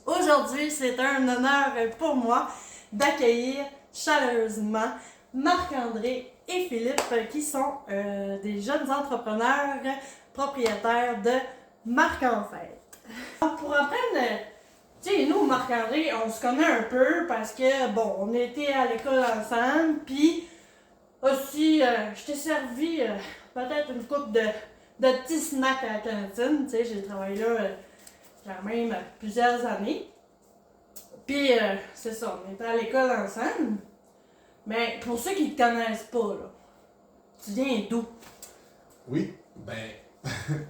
Aujourd'hui, c'est un honneur pour moi d'accueillir chaleureusement Marc-André et Philippe qui sont des jeunes entrepreneurs propriétaires de Marc en Fête. Pour apprendre, tu sais, nous, Marc-André, on se connaît un peu parce que, bon, on était à l'école ensemble, puis aussi, je t'ai servi peut-être une coupe de petits snacks à la cantine, tu sais, j'ai travaillé là quand même plusieurs années. Puis, c'est ça, on était à l'école ensemble. Mais pour ceux qui ne te connaissent pas, là, tu viens d'où? Oui,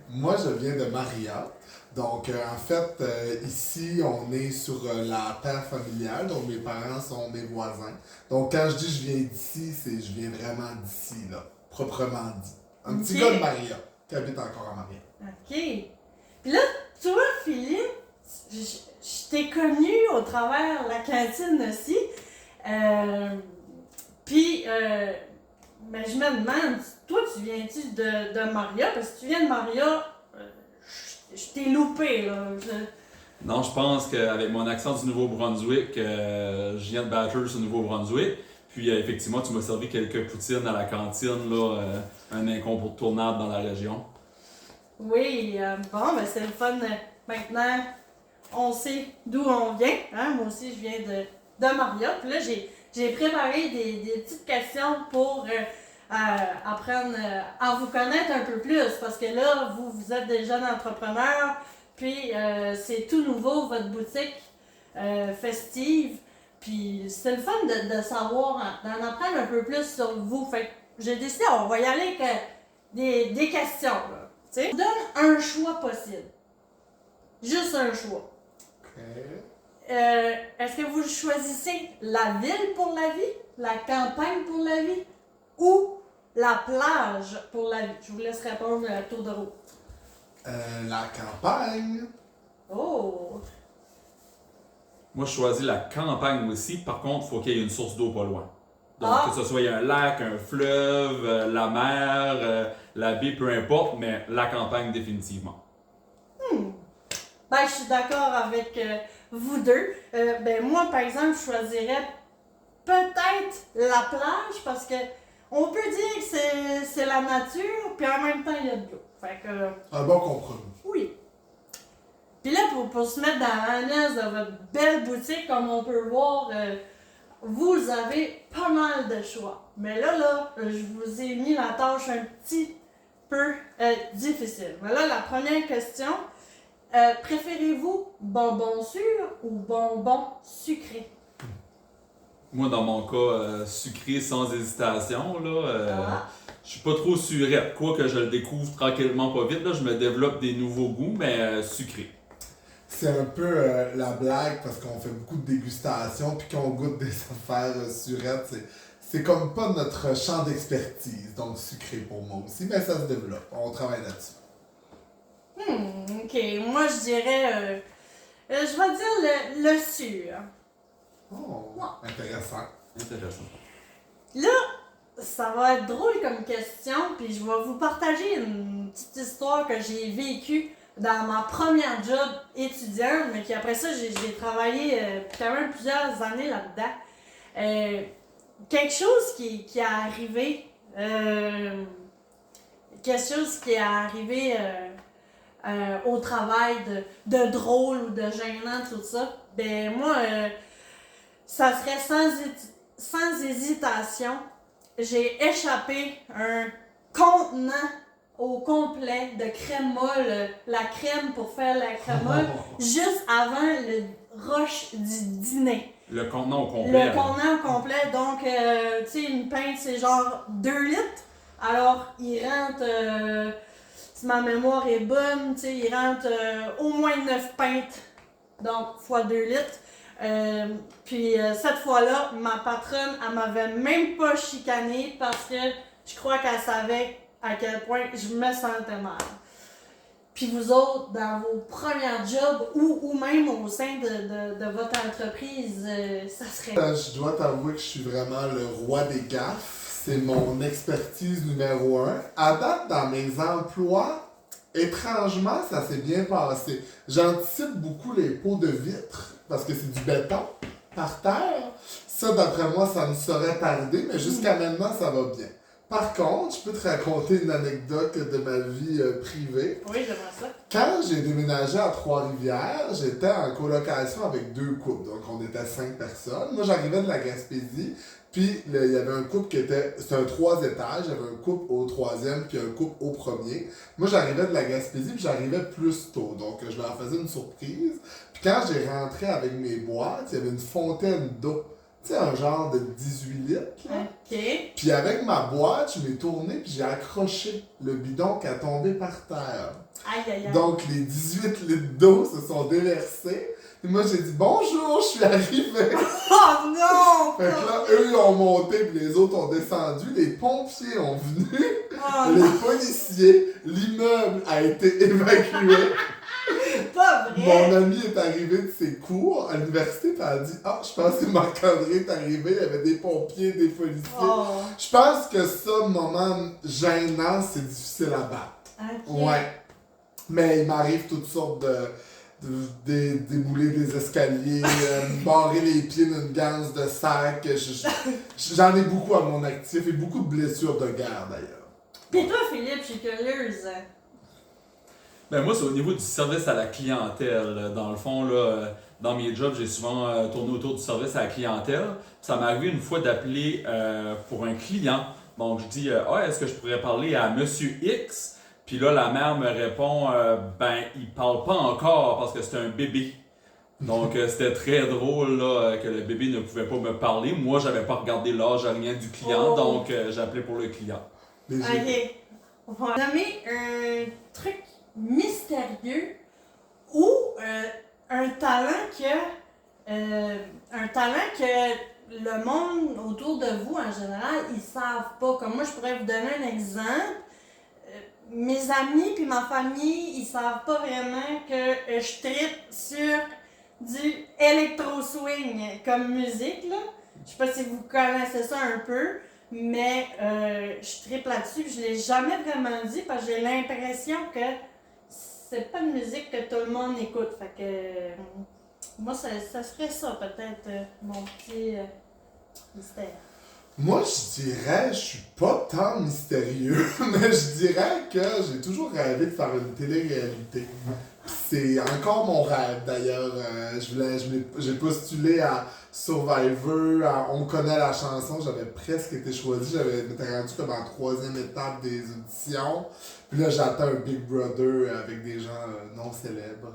moi je viens de Maria. Donc en fait, ici on est sur la terre familiale, donc mes parents sont mes voisins. Donc quand je dis je viens d'ici, c'est je viens vraiment d'ici, là, proprement dit. Un petit gars de Maria, qui habite encore à Maria. OK. Puis là, tu vois, Philippe, je t'ai connu au travers de la cantine aussi. Puis, ben, je me demande, toi, tu viens-tu de Maria? Parce que tu viens de Maria, je t'ai loupé, là. Non, je pense qu'avec mon accent du Nouveau-Brunswick, je viens de Bathurst au Nouveau-Brunswick. Puis effectivement, tu m'as servi quelques poutines à la cantine, là, un incontournable dans la région. Oui, bon, ben c'est le fun. Maintenant, on sait d'où on vient. Hein? Moi aussi, je viens de Maria. Puis là, j'ai préparé des petites questions pour apprendre à vous connaître un peu plus. Parce que là, vous êtes des jeunes entrepreneurs. Puis, c'est tout nouveau, votre boutique festive. Puis, c'est le fun de savoir, d'en apprendre un peu plus sur vous. Fait que j'ai décidé, on va y aller avec des questions. Là. T'sais, on donne un choix possible. Juste un choix. Ok. Est-ce que vous choisissez la ville pour la vie, la campagne pour la vie ou la plage pour la vie? Je vous laisse répondre à tour de roue. La campagne. Oh! Moi, je choisis la campagne aussi. Par contre, il faut qu'il y ait une source d'eau pas loin. Donc, Ah. que ce soit un lac, un fleuve, la mer, la baie, peu importe, mais la campagne définitivement. Ben, je suis d'accord avec vous deux. Ben, moi, par exemple, je choisirais peut-être la plage parce que on peut dire que c'est la nature, puis en même temps, il y a de l'eau. Fait que, Un bon compromis. oui. Puis là, pour se mettre dans l'ambiance de votre belle boutique, comme on peut voir, vous avez pas mal de choix. Mais là, je vous ai mis la tâche un petit peu difficile. Mais là, la première question, préférez-vous bonbons sûrs ou bonbons sucrés? Moi, dans mon cas, sucré sans hésitation, là, je suis pas trop surette. Quoique je le découvre tranquillement pas vite, là, je me développe des nouveaux goûts, mais sucré. C'est un peu la blague parce qu'on fait beaucoup de dégustations puis qu'on goûte des affaires surettes. C'est comme pas notre champ d'expertise, donc sucré pour moi aussi, mais ça se développe. On travaille là-dessus. Ok, moi je dirais, je vais dire le sûr. Oh, intéressant. Intéressant. Là, ça va être drôle comme question, puis je vais vous partager une petite histoire que j'ai vécue dans ma première job étudiante, mais qui après ça, j'ai travaillé quand même plusieurs années là-dedans. Quelque chose qui est arrivé, au travail de drôle ou de gênant, tout ça, ben moi, ça serait sans hésitation, j'ai échappé un contenant au complet de crème molle, la crème pour faire la crème molle, juste avant le rush du dîner. Le contenant au complet. Le contenant au complet, donc, tu sais, une pinte, c'est genre 2 litres. Alors, il rentre, si ma mémoire est bonne, tu sais, il rentre au moins 9 pintes, donc, fois 2 litres. Puis, cette fois-là, ma patronne, elle m'avait même pas chicané parce que je crois qu'elle savait à quel point je me sentais mal. Puis vous autres, dans vos premiers jobs ou même au sein de votre entreprise, ça serait... Je dois t'avouer que je suis vraiment le roi des gaffes. C'est mon expertise numéro 1. À date, dans mes emplois, étrangement, ça s'est bien passé. J'anticipe beaucoup les pots de vitre, parce que c'est du béton par terre. Ça, d'après moi, ça ne saurait tarder, mais jusqu'à maintenant, ça va bien. Par contre, je peux te raconter une anecdote de ma vie privée. Oui, j'aimerais ça. Quand j'ai déménagé à Trois-Rivières, j'étais en colocation avec 2 couples. Donc, on était 5 personnes. Moi, j'arrivais de la Gaspésie. Puis, il y avait un couple qui était... C'était un 3 étages. Il y avait un couple au 3e, puis un couple au 1er. Moi, j'arrivais de la Gaspésie, puis j'arrivais plus tôt. Donc, je leur faisais une surprise. Puis, quand j'ai rentré avec mes boîtes, il y avait une fontaine d'eau. Tu sais, un genre de 18 litres, là. OK. Puis avec ma boîte, je m'ai tourné puis j'ai accroché le bidon qui a tombé par terre. Aïe, aïe, aïe. Donc les 18 litres d'eau se sont déversés. Et moi j'ai dit bonjour, je suis arrivé. Oh non! Fait que là, eux ils ont monté puis les autres ont descendu. Les pompiers ont venu. Oh Les non! policiers. L'immeuble a été évacué. Pas vrai! Mon ami est arrivé de ses cours à l'université et a dit ah, je pense que Marc-André est arrivé. Il y avait des pompiers, des policiers. Oh. Je pense que ça, moment gênant, c'est difficile à battre. OK. Ouais. Mais il m'arrive toutes sortes de débouler des escaliers, me barrer les pieds d'une ganse de sac. J'en ai beaucoup à mon actif et beaucoup de blessures de guerre d'ailleurs. Pis toi, Philippe, je suis curieuse. Ben moi, c'est au niveau du service à la clientèle. Dans le fond, là, dans mes jobs, j'ai souvent tourné autour du service à la clientèle. Ça m'est arrivé une fois d'appeler pour un client. Donc, je dis est-ce que je pourrais parler à Monsieur X? Puis là, la mère me répond ben, il parle pas encore parce que c'est un bébé. Donc, c'était très drôle là, que le bébé ne pouvait pas me parler. Moi, j'avais pas regardé l'âge rien du client, donc j'ai appelé pour le client. Léger. OK. On va nommer un truc mystérieux ou un talent que le monde autour de vous, en général, ils savent pas. Comme moi, je pourrais vous donner un exemple. Mes amis puis ma famille, ils savent pas vraiment que je trippe sur du électro-swing comme musique, là. Je sais pas si vous connaissez ça un peu, mais je trippe là-dessus. Je l'ai jamais vraiment dit parce que j'ai l'impression que c'est pas une musique que tout le monde écoute. Fait que moi, ça serait ça peut-être mon petit mystère. Moi, je dirais, je suis pas tant mystérieux, mais je dirais que j'ai toujours rêvé de faire une télé-réalité. C'est encore mon rêve d'ailleurs. J'ai postulé à Survivor, On connaît la chanson, j'avais presque été choisi, m'étais rendu comme en 3e étape des auditions. Puis là, j'attends un Big Brother avec des gens non célèbres.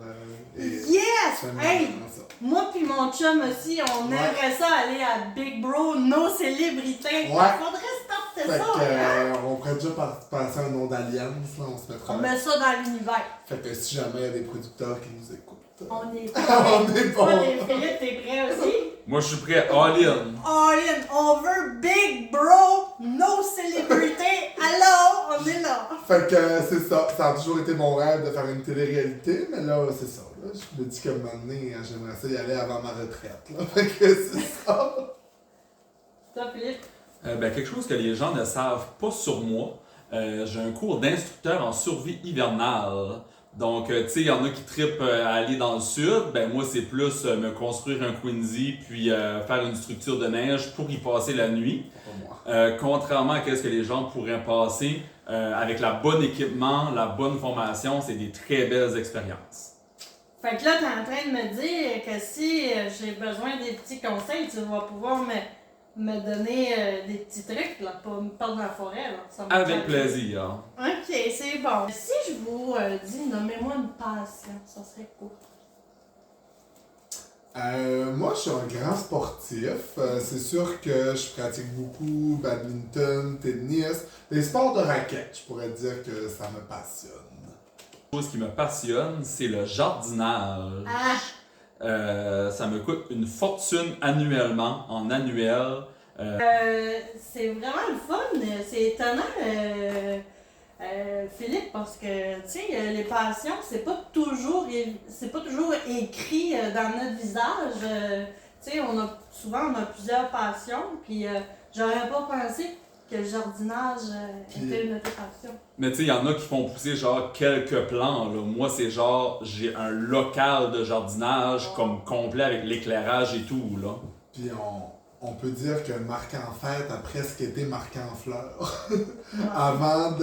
Yes! Hey! Ça. Moi puis mon chum aussi, on aimerait ça aller à Big Bro, nos célébrités. Ouais. Faudrait starter Fait ça, que, hein? on pourrait déjà passer un nom d'alliance, là, on se mettra On là. met ça dans l'univers. Fait que si jamais il y a des producteurs qui nous écoutent. On est On est bon. Toi, Philippe, t'es prêt aussi? Moi, je suis prêt all in. All in, on veut Big Bro, nos célébrités. Allô, on est là. Fait que c'est ça. Ça a toujours été mon rêve de faire une télé-réalité, mais là, c'est ça. Là. Je me dis qu'à un moment donné, j'aimerais ça y aller avant ma retraite. Là. Fait que c'est ça. Toi, Philippe? Quelque chose que les gens ne savent pas sur moi. J'ai un cours d'instructeur en survie hivernale. Donc, tu sais, il y en a qui trippent à aller dans le sud. Ben moi, c'est plus me construire un Quincy puis faire une structure de neige pour y passer la nuit. Pas moi. Contrairement à ce que les gens pourraient passer, avec la bonne équipement, la bonne formation, c'est des très belles expériences. Fait que là, t'es en train de me dire que si j'ai besoin des petits conseils, tu vas pouvoir me donner des petits trucs là, pour me perdre dans la forêt. Là. Ça me Avec tente. plaisir. Ok, c'est bon. Si je vous dis, nommez-moi une passion, ça serait cool. Moi, je suis un grand sportif. C'est sûr que je pratique beaucoup badminton, tennis, des sports de raquette. Je pourrais dire que ça me passionne. Chose qui me passionne, c'est le jardinage. Ah! Ça me coûte une fortune annuellement, en annuel. C'est vraiment le fun. C'est étonnant, Philippe, parce que tu sais, les passions, c'est pas toujours écrit dans notre visage. Tu sais, souvent on a plusieurs passions, puis j'aurais pas pensé que le jardinage Puis- était une de tes passions. Mais tu sais, il y en a qui font pousser genre quelques plants. Là. Moi, c'est genre, j'ai un local de jardinage comme complet avec l'éclairage et tout. Là. Puis on peut dire que Marc en fête a presque été Marc en fleurs. Avant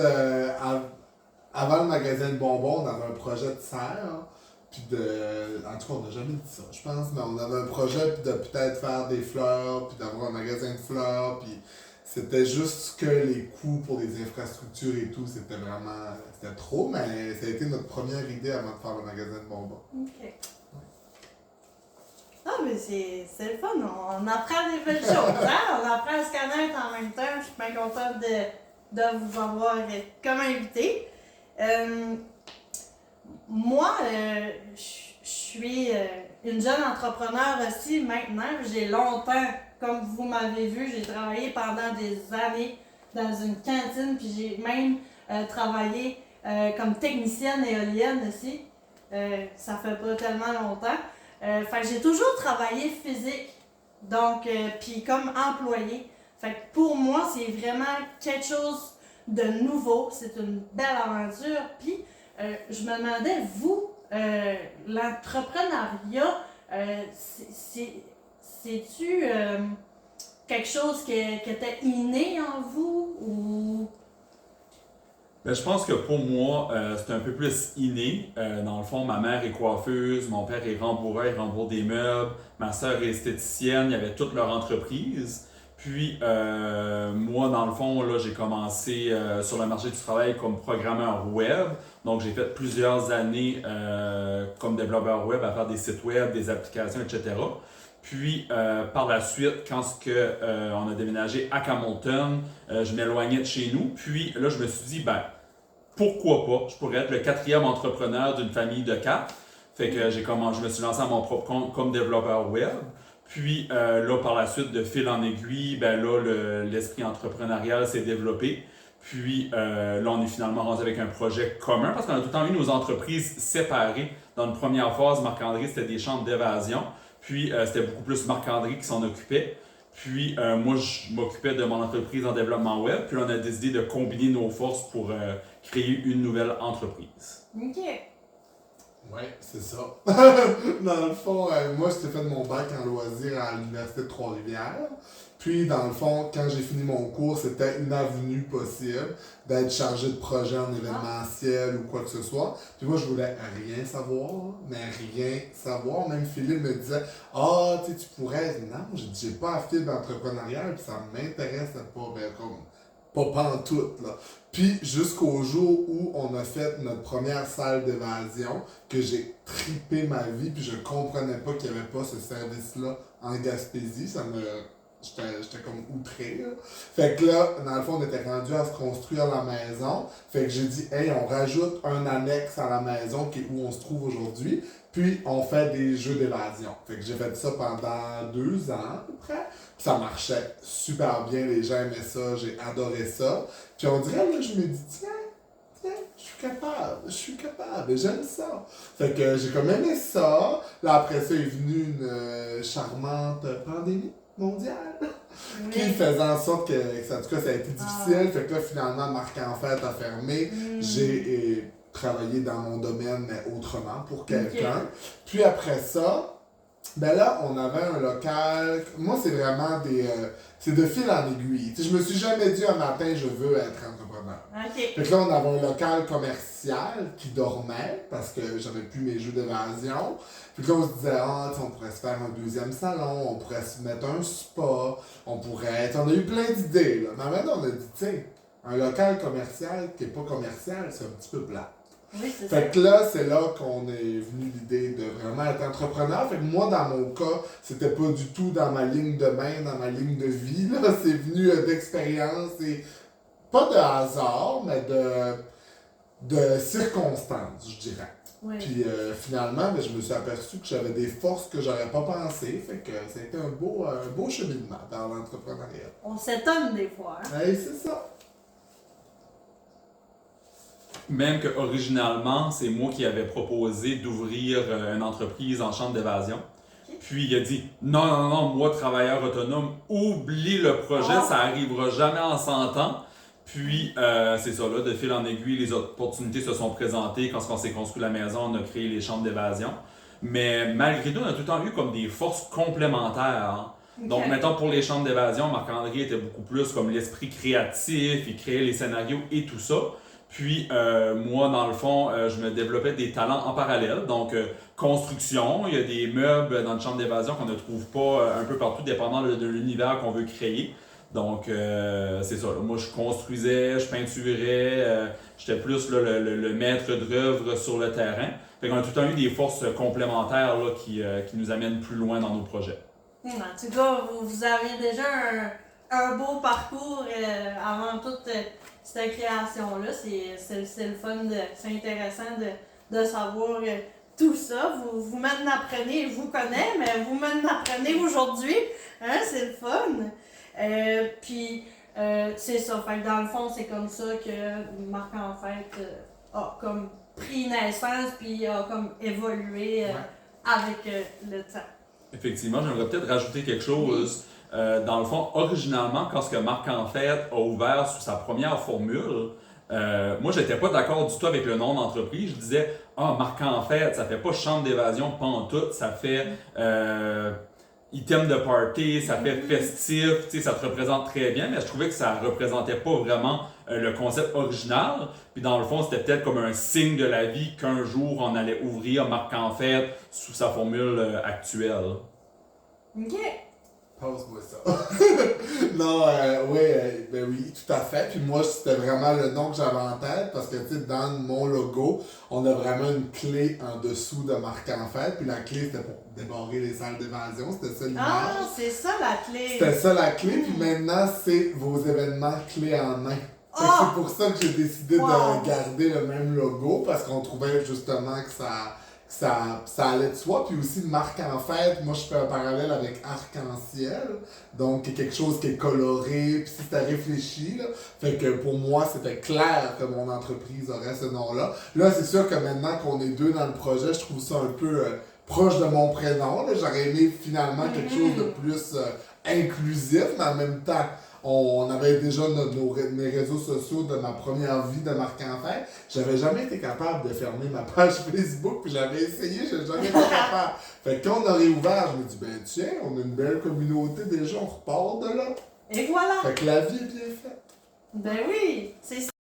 le magasin de bonbons, on avait un projet de serre. Puis en tout cas, on n'a jamais dit ça, je pense, mais on avait un projet de peut-être faire des fleurs, puis d'avoir un magasin de fleurs, puis c'était juste que les coûts pour les infrastructures et tout, c'était trop, mais ça a été notre première idée avant de faire le magasin de bonbons. OK. Ah, mais c'est le fun, on apprend des belles choses, hein? On apprend à se connaître en même temps. Je suis bien contente de vous avoir comme invité. Moi, je suis une jeune entrepreneur aussi maintenant. J'ai longtemps, comme vous m'avez vu, j'ai travaillé pendant des années dans une cantine, puis j'ai même travaillé comme technicienne éolienne aussi. Ça fait pas tellement longtemps. Fait que j'ai toujours travaillé physique, donc, puis comme employée. Fait que pour moi, c'est vraiment quelque chose de nouveau. C'est une belle aventure. Puis, je me demandais, vous, l'entrepreneuriat, c'est-tu quelque chose qui était inné en vous ou... Ben, je pense que pour moi, c'est un peu plus inné. Dans le fond, ma mère est coiffeuse, mon père est rembourreur, il rembourre des meubles, ma sœur est esthéticienne, il y avait toute leur entreprise. Puis, moi, dans le fond, là, j'ai commencé sur le marché du travail comme programmeur web. Donc, j'ai fait plusieurs années comme développeur web à faire des sites web, des applications, etc. Puis, par la suite, quand on a déménagé à Hamilton, je m'éloignais de chez nous. Puis, là, je me suis dit, ben, pourquoi pas? Je pourrais être le 4e entrepreneur d'une famille de 4. Fait que je me suis lancé à mon propre compte comme développeur web. Puis là, par la suite, de fil en aiguille, ben là, l'esprit entrepreneurial s'est développé. Puis là, on est finalement rendu avec un projet commun parce qu'on a tout le temps eu nos entreprises séparées. Dans une première phase, Marc-André, c'était des chambres d'évasion. Puis c'était beaucoup plus Marc-André qui s'en occupait. Puis moi, je m'occupais de mon entreprise en développement web. Puis là, on a décidé de combiner nos forces pour créer une nouvelle entreprise. OK. Ouais, c'est ça. Dans le fond, moi, j'étais fait mon bac en loisirs à l'Université de Trois-Rivières. Puis, dans le fond, quand j'ai fini mon cours, c'était une avenue possible d'être chargé de projet en événementiel ou quoi que ce soit. Puis moi, je voulais rien savoir, mais rien savoir. Même Philippe me disait « Ah, tu pourrais... » Non, j'ai pas à fibre entrepreneuriale, puis ça m'intéressait pas, ben, comme... Pas pantoute, là. Puis jusqu'au jour où on a fait notre première salle d'évasion, que j'ai trippé ma vie, puis je comprenais pas qu'il n'y avait pas ce service-là en Gaspésie. J'étais comme outré, là. Fait que là, dans le fond, on était rendu à se construire la maison. Fait que j'ai dit, hey, on rajoute un annexe à la maison qui est où on se trouve aujourd'hui. Puis on fait des jeux d'évasion. Fait que j'ai fait ça pendant 2 ans à peu près. Puis ça marchait super bien, les gens aimaient ça, j'ai adoré ça. Puis on dirait, là, je me dis, tiens, je suis capable, j'aime ça. Fait que j'ai comme aimé ça. Là, après ça est venue une charmante pandémie mondiale. Oui. Qui faisait en sorte que, en tout cas, ça a été difficile. Fait que là, finalement, Marc en fête a fermé. J'ai travaillé dans mon domaine, mais autrement, pour quelqu'un. Okay. Puis après ça, ben là, on avait un local. Moi, c'est vraiment c'est de fil en aiguille. T'sais, je me suis jamais dit un matin, je veux être entrepreneur. OK. Fait que là, on avait un local commercial qui dormait parce que j'avais plus mes jeux d'évasion. Puis là, on se disait, on pourrait se faire un 2e salon, on pourrait se mettre un spa, on a eu plein d'idées, là. Mais maintenant, on a dit, un local commercial qui n'est pas commercial, c'est un petit peu plat. Oui, c'est Fait que là, c'est là qu'on est venu l'idée de vraiment être entrepreneur. Fait que moi, dans mon cas, c'était pas du tout dans ma ligne de main, dans ma ligne de vie, là. C'est venu d'expérience et pas de hasard, mais de circonstances, je dirais. Oui. Puis finalement, ben, je me suis aperçu que j'avais des forces que j'aurais pas pensées. Fait que ça a été un beau cheminement dans l'entrepreneuriat. On s'étonne des fois. Hein? Hey, c'est ça. Même que originalement, c'est moi qui avais proposé d'ouvrir une entreprise en chambre d'évasion. Okay. Puis il a dit non, non, non, moi, travailleur autonome, oublie le projet, Oh. ça arrivera jamais en 100 ans. Puis c'est ça, là, de fil en aiguille, les opportunités se sont présentées. Quand on s'est construit la maison, on a créé les chambres d'évasion. Mais malgré tout, on a tout le temps eu comme des forces complémentaires. Hein. Donc, mettons, pour les chambres d'évasion, Marc-André était beaucoup plus comme l'esprit créatif, il créait les scénarios et tout ça. Puis, moi, dans le fond, je me développais des talents en parallèle. Donc, construction, il y a des meubles dans une chambre d'évasion qu'on ne trouve pas un peu partout, dépendant de l'univers qu'on veut créer. Donc, c'est ça. Là. Moi, je construisais, je peinturais, j'étais plus là, le maître d'œuvre sur le terrain. Fait qu'on a tout le temps eu des forces complémentaires là, qui nous amènent plus loin dans nos projets. En tout cas, vous avez déjà un beau parcours avant toute cette création-là. C'est le fun, c'est intéressant de savoir tout ça. Vous m'en apprenez, je vous connais, mais vous m'en apprenez aujourd'hui. Hein, c'est le fun. Puis, c'est ça. Fait que dans le fond, c'est comme ça que Marc, en fait, a comme pris naissance puis a comme évolué avec le temps. Effectivement, j'aimerais peut-être rajouter quelque chose. Dans le fond, originalement, quand ce que Marc en fait a ouvert sous sa première formule, moi, j'étais pas d'accord du tout avec le nom d'entreprise. Je disais, Marc en fait, ça fait pas chambre d'évasion, pas en tout, ça fait item de party, ça fait festif, tu sais, ça te représente très bien, mais je trouvais que ça représentait pas vraiment le concept original. Puis dans le fond, c'était peut-être comme un signe de la vie qu'un jour on allait ouvrir Marc en fait sous sa formule actuelle. OK. Pose-moi ça. Non, ben oui, tout à fait. Puis moi, c'était vraiment le nom que j'avais en tête parce que, tu sais, dans mon logo, on a vraiment une clé en dessous de Marc en fait. Puis la clé, c'était pour débarrer les salles d'évasion. C'était ça l'image. Ah, c'est ça la clé. C'était ça la clé. Puis maintenant, c'est vos événements clés en main. Fait que c'est pour ça que j'ai décidé de garder le même logo parce qu'on trouvait justement que ça allait de soi. Puis aussi, Marc en fait, moi je fais un parallèle avec arc-en-ciel. Donc, quelque chose qui est coloré, puis c'était réfléchi. Là. Fait que pour moi, c'était clair que mon entreprise aurait ce nom-là. Là, c'est sûr que maintenant qu'on est deux dans le projet, je trouve ça un peu proche de mon prénom. Là. J'aurais aimé finalement quelque chose de plus inclusif, mais en même temps, on avait déjà mes réseaux sociaux de ma première vie de Marc en fait. J'avais jamais été capable de fermer ma page Facebook, puis j'avais essayé, j'ai jamais été capable. Fait que quand on a réouvert, je me dis, ben tiens, on a une belle communauté déjà, on repart de là. Et voilà. Fait que la vie est bien faite. Ben oui, c'est ça.